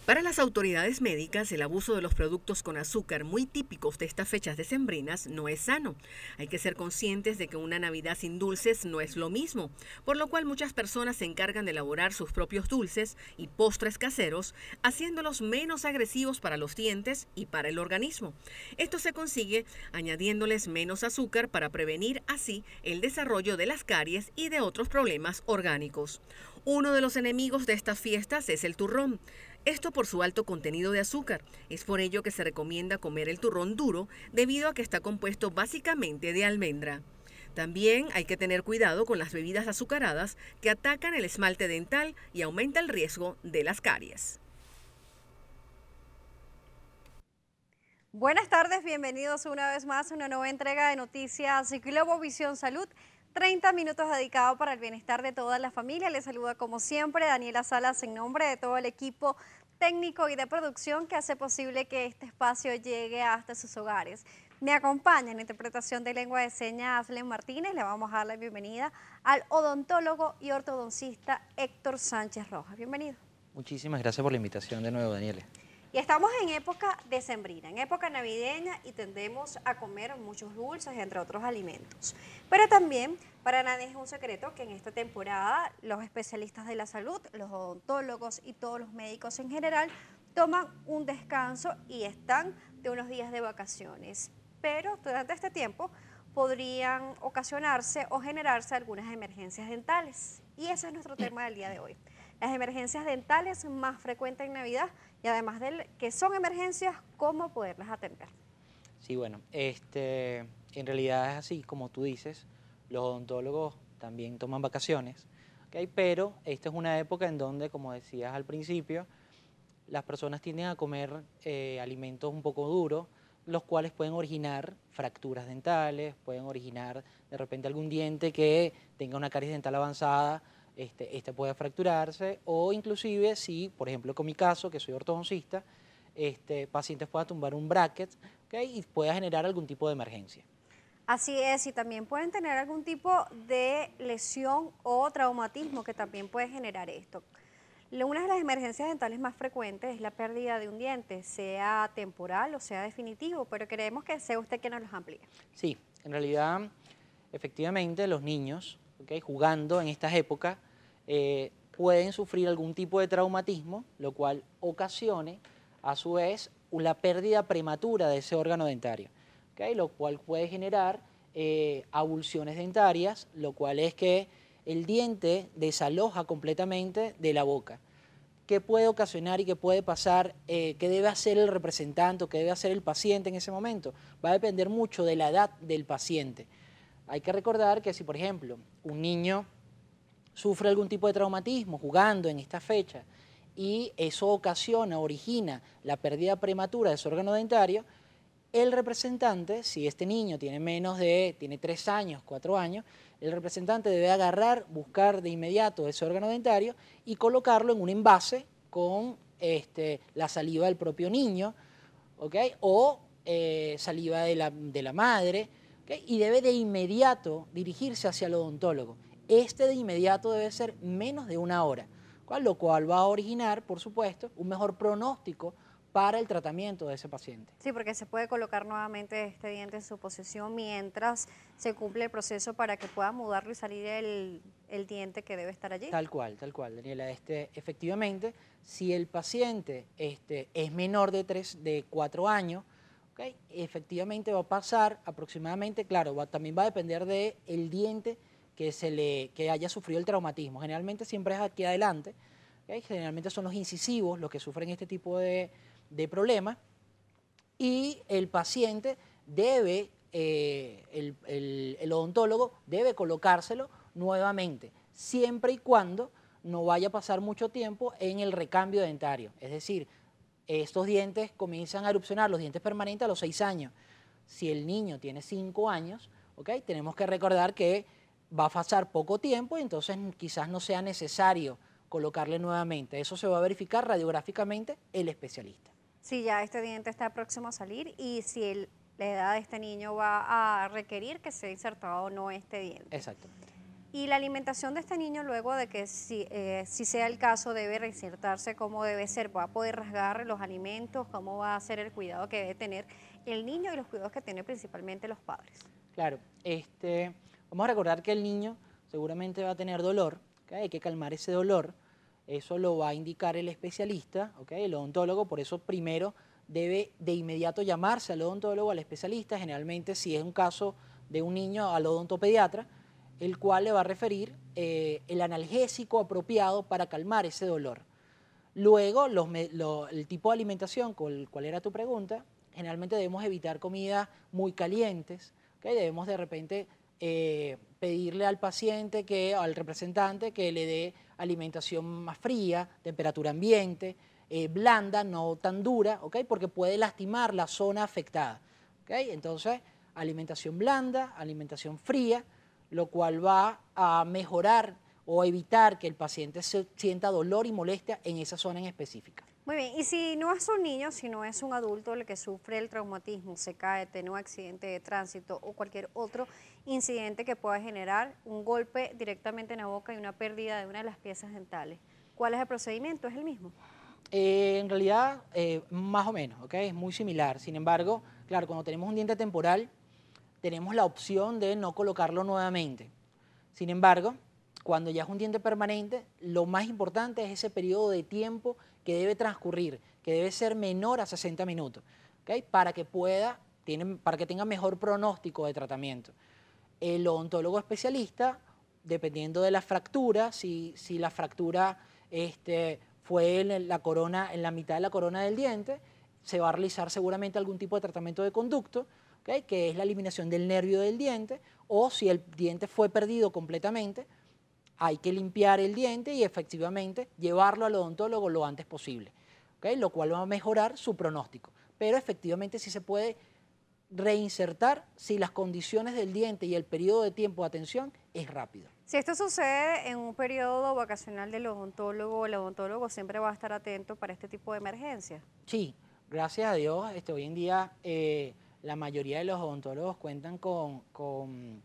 Para las autoridades médicas, el abuso de los productos con azúcar muy típicos de estas fechas decembrinas no es sano. Hay que ser conscientes de que una Navidad sin dulces no es lo mismo, por lo cual muchas personas se encargan de elaborar sus propios dulces y postres caseros, haciéndolos menos agresivos para los dientes y para el organismo. Esto se consigue añadiéndoles menos azúcar para prevenir así el desarrollo de las caries y de otros problemas orgánicos. Uno de los enemigos de estas fiestas es el turrón. Esto por su alto contenido de azúcar. Es por ello que se recomienda comer el turrón duro debido a que está compuesto básicamente de almendra. También hay que tener cuidado con las bebidas azucaradas que atacan el esmalte dental y aumenta el riesgo de las caries. Buenas tardes, bienvenidos una vez más a una nueva entrega de Noticias Globovisión Salud. 30 minutos dedicados para el bienestar de toda la familia. Les saluda como siempre Daniela Salas en nombre de todo el equipo técnico y de producción que hace posible que este espacio llegue hasta sus hogares. Me acompaña en la interpretación de lengua de señas Aslen Martínez. Le vamos a dar la bienvenida al odontólogo y ortodoncista Héctor Sánchez Rojas. Bienvenido. Muchísimas gracias por la invitación de nuevo, Daniela. Y estamos en época decembrina, en época navideña y tendemos a comer muchos dulces, entre otros alimentos. Pero también, para nadie es un secreto que en esta temporada los especialistas de la salud, los odontólogos y todos los médicos en general toman un descanso y están de unos días de vacaciones. Pero durante este tiempo podrían ocasionarse o generarse algunas emergencias dentales. Y ese es nuestro tema del día de hoy. Las emergencias dentales más frecuentes en Navidad y además de que son emergencias, ¿cómo poderlas atender? Sí, bueno, en realidad es así, como tú dices, los odontólogos también toman vacaciones, ¿ok? Pero esta es una época en donde, como decías al principio, las personas tienden a comer alimentos un poco duros, los cuales pueden originar fracturas dentales, pueden originar de repente algún diente que tenga una caries dental avanzada, este puede fracturarse, o inclusive si, por ejemplo, con mi caso, que soy ortodoncista, pacientes pueda tumbar un bracket, ¿okay? Y pueda generar algún tipo de emergencia. Así es, y también pueden tener algún tipo de lesión o traumatismo que también puede generar esto. Una de las emergencias dentales más frecuentes es la pérdida de un diente, sea temporal o sea definitivo, pero queremos que sea usted quien nos los amplíe. Sí, en realidad, efectivamente, los niños, ¿okay? Jugando en estas épocas, pueden sufrir algún tipo de traumatismo, lo cual ocasione, a su vez, la pérdida prematura de ese órgano dentario, ¿okay? Lo cual puede generar avulsiones dentarias, lo cual es que el diente desaloja completamente de la boca. ¿Qué puede ocasionar y qué puede pasar? ¿Qué debe hacer el representante o qué debe hacer el paciente en ese momento? Va a depender mucho de la edad del paciente. Hay que recordar que si, por ejemplo, un niño sufre algún tipo de traumatismo jugando en esta fecha y eso ocasiona, origina la pérdida prematura de su órgano dentario, el representante, si este niño tiene 3 años, 4 años, el representante debe agarrar, buscar de inmediato ese órgano dentario y colocarlo en un envase con la saliva del propio niño, ¿okay? O saliva de la madre, ¿okay? Y debe de inmediato dirigirse hacia el odontólogo. De inmediato debe ser menos de 1 hora, lo cual va a originar, por supuesto, un mejor pronóstico para el tratamiento de ese paciente. Sí, porque se puede colocar nuevamente este diente en su posición mientras se cumple el proceso para que pueda mudarlo y salir el diente que debe estar allí. Tal cual, Daniela. Efectivamente, si el paciente es menor de 4 años, ¿okay? Efectivamente va a pasar aproximadamente, claro, también va a depender del diente que haya sufrido el traumatismo. Generalmente siempre es aquí adelante, ¿okay? Generalmente son los incisivos los que sufren este tipo de problemas y el paciente debe, el odontólogo debe colocárselo nuevamente, siempre y cuando no vaya a pasar mucho tiempo en el recambio dentario. Es decir, estos dientes comienzan a erupcionar, los dientes permanentes a los 6 años. Si el niño tiene 5 años, ¿okay? Tenemos que recordar que va a pasar poco tiempo y entonces quizás no sea necesario colocarle nuevamente. Eso se va a verificar radiográficamente el especialista. Si ya este diente está próximo a salir y si la edad de este niño va a requerir que sea insertado o no este diente. Exactamente. Y la alimentación de este niño, luego de que si sea el caso, debe reinsertarse, ¿cómo debe ser? ¿Va a poder rasgar los alimentos? ¿Cómo va a ser el cuidado que debe tener el niño y los cuidados que tienen principalmente los padres? Claro, vamos a recordar que el niño seguramente va a tener dolor, ¿ok? Hay que calmar ese dolor, eso lo va a indicar el especialista, ¿ok? El odontólogo, por eso primero debe de inmediato llamarse al odontólogo, al especialista, generalmente si es un caso de un niño al odontopediatra, el cual le va a referir el analgésico apropiado para calmar ese dolor. Luego, el tipo de alimentación, cuál era tu pregunta, generalmente debemos evitar comidas muy calientes, ¿okay? Debemos de repente pedirle al paciente, al representante, que le dé alimentación más fría, temperatura ambiente, blanda, no tan dura, ¿okay? Porque puede lastimar la zona afectada, ¿okay? Entonces, alimentación blanda, alimentación fría, lo cual va a mejorar o evitar que el paciente sienta dolor y molestia en esa zona en específica. Muy bien, y si no es un niño, si no es un adulto el que sufre el traumatismo, se cae, tiene un accidente de tránsito o cualquier otro incidente que pueda generar un golpe directamente en la boca y una pérdida de una de las piezas dentales, ¿cuál es el procedimiento? ¿Es el mismo? En realidad, más o menos, ¿ok? Es muy similar. Sin embargo, claro, cuando tenemos un diente temporal, tenemos la opción de no colocarlo nuevamente. Sin embargo, cuando ya es un diente permanente, lo más importante es ese periodo de tiempo que debe transcurrir, que debe ser menor a 60 minutos, ¿okay? Para que tenga mejor pronóstico de tratamiento. El odontólogo especialista, dependiendo de la fractura, si la fractura fue en la mitad de la corona del diente, se va a realizar seguramente algún tipo de tratamiento de conducto, ¿okay? Que es la eliminación del nervio del diente, o si el diente fue perdido completamente, hay que limpiar el diente y efectivamente llevarlo al odontólogo lo antes posible, ¿okay? Lo cual va a mejorar su pronóstico. Pero efectivamente sí se puede reinsertar si las condiciones del diente y el periodo de tiempo de atención es rápido. Si esto sucede en un periodo vacacional del odontólogo, el odontólogo siempre va a estar atento para este tipo de emergencias. Sí, gracias a Dios, hoy en día la mayoría de los odontólogos cuentan con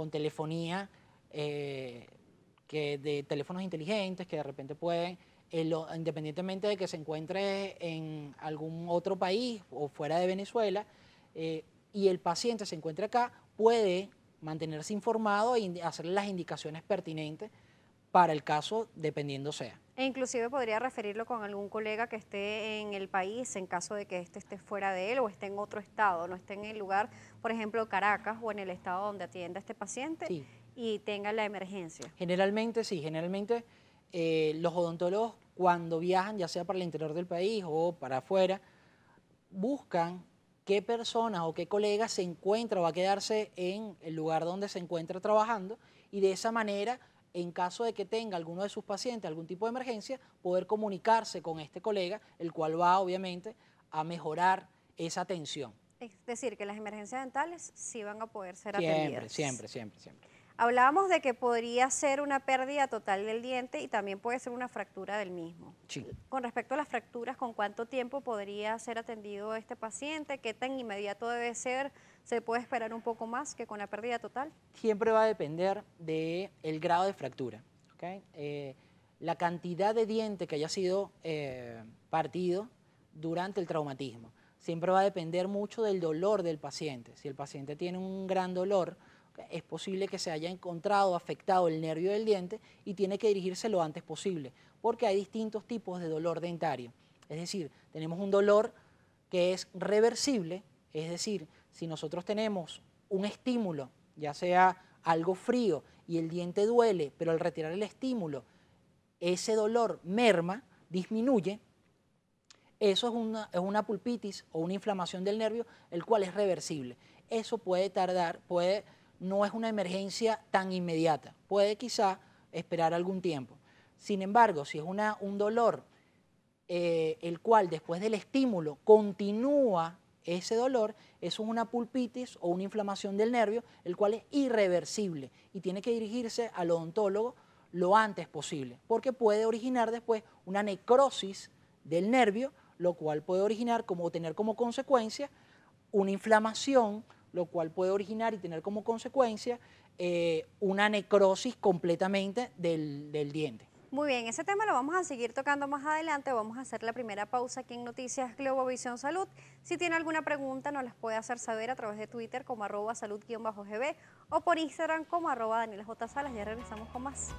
telefonía, de teléfonos inteligentes que de repente pueden, independientemente de que se encuentre en algún otro país o fuera de Venezuela, y el paciente se encuentra acá, puede mantenerse informado e hacerle las indicaciones pertinentes para el caso, dependiendo sea. E inclusive podría referirlo con algún colega que esté en el país en caso de que éste esté fuera de él o esté en otro estado, no esté en el lugar, por ejemplo, Caracas o en el estado donde atienda a este paciente, Sí. Y tenga la emergencia. Generalmente sí, generalmente los odontólogos cuando viajan, ya sea para el interior del país o para afuera, buscan qué persona o qué colega se encuentra o va a quedarse en el lugar donde se encuentra trabajando y de esa manera, en caso de que tenga alguno de sus pacientes algún tipo de emergencia, poder comunicarse con este colega, el cual va obviamente a mejorar esa atención. Es decir, que las emergencias dentales sí van a poder ser Siempre, atendidas. siempre. Hablábamos de que podría ser una pérdida total del diente y también puede ser una fractura del mismo. Sí. Con respecto a las fracturas, ¿con cuánto tiempo podría ser atendido este paciente? ¿Qué tan inmediato debe ser? ¿Se puede esperar un poco más que con la pérdida total? Siempre va a depender del grado de fractura, ¿okay? La cantidad de diente que haya sido partido durante el traumatismo. Siempre va a depender mucho del dolor del paciente. Si el paciente tiene un gran dolor, es posible que se haya encontrado afectado el nervio del diente y tiene que dirigirse lo antes posible, porque hay distintos tipos de dolor dentario. Es decir, tenemos un dolor que es reversible, es decir, si nosotros tenemos un estímulo, ya sea algo frío y el diente duele, pero al retirar el estímulo, ese dolor merma, disminuye, eso es una pulpitis o una inflamación del nervio, el cual es reversible. Eso puede tardar, no es una emergencia tan inmediata, puede quizá esperar algún tiempo. Sin embargo, si es un dolor el cual después del estímulo continúa ese dolor, eso es una pulpitis o una inflamación del nervio, el cual es irreversible y tiene que dirigirse al odontólogo lo antes posible, porque puede originar después una necrosis del nervio, lo cual puede originar tener como consecuencia una inflamación, lo cual puede originar y tener como consecuencia una necrosis completamente del diente. Muy bien, ese tema lo vamos a seguir tocando más adelante. Vamos a hacer la primera pausa aquí en Noticias Globovisión Salud. Si tiene alguna pregunta, nos las puede hacer saber a través de Twitter como @salud_gb o por Instagram como @DanielaJSalas. Ya regresamos con más.